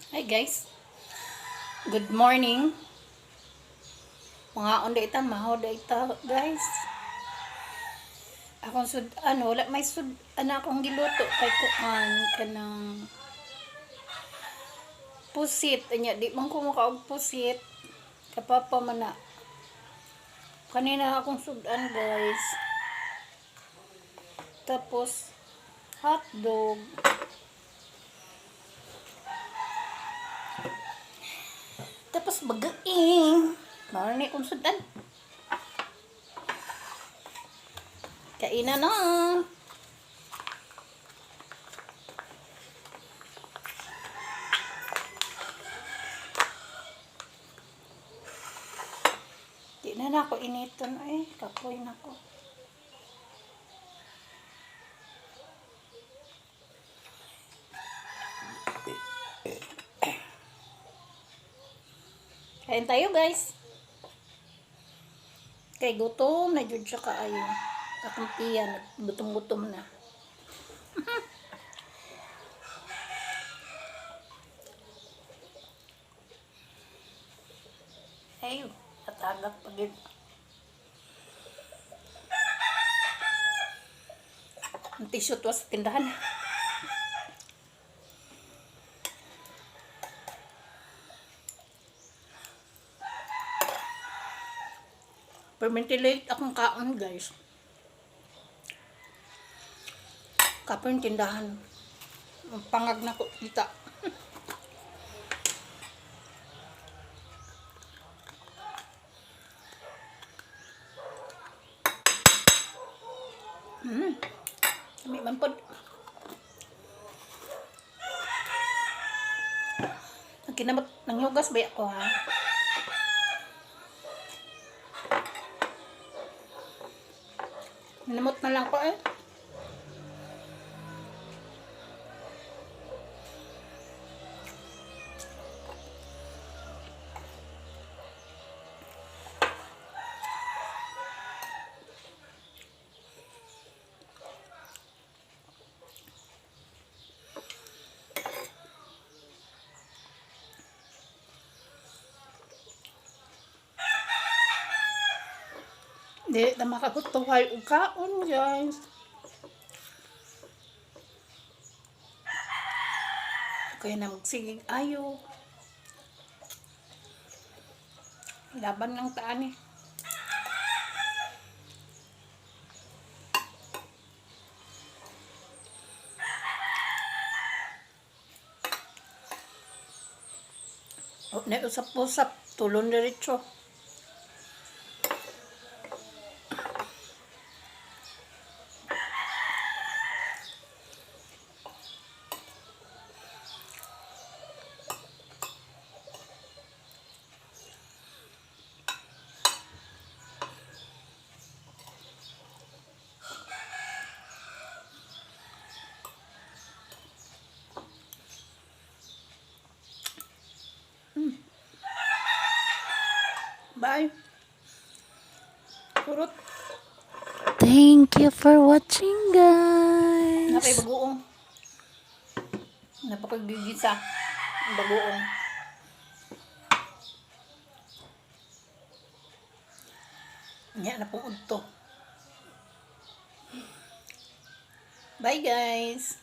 Hi guys, good morning. Mga onda ita, mahoda ita guys. Akong wala may akong giluto kay kuan kanang pusit. Anya, di man ko makaog pusit. Kapapa man na. Kanina akong sudan guys. Tapos, hotdog. Tapos bagaing. Marami akong sudan. Kainan na. Di na ako initon. Ay, kapoy na ko. Kain tayo guys. Kay gutom na jud siya kaayo. Akong tiyan, gutom-gutom na. Ayo, tatagak pagid. Ang tissue to sa tindahan. Permentilate akong kaon guys. Kapon tindahan. Ang pangag na ko kita. Kami man pod. Kinamot nang hugas ba ako ha? Kinamot na lang ko eh. Di na makakutuhay og kaon guys. Kaya na magsigig ayo. Laban ng taan eh. O, na usap-usap, tulon diretso. Bye. Kurot. Thank you for watching, Napay guys. bagoong. Napakagigisa. Ang bagoong. Nya na pong udto. Bye guys.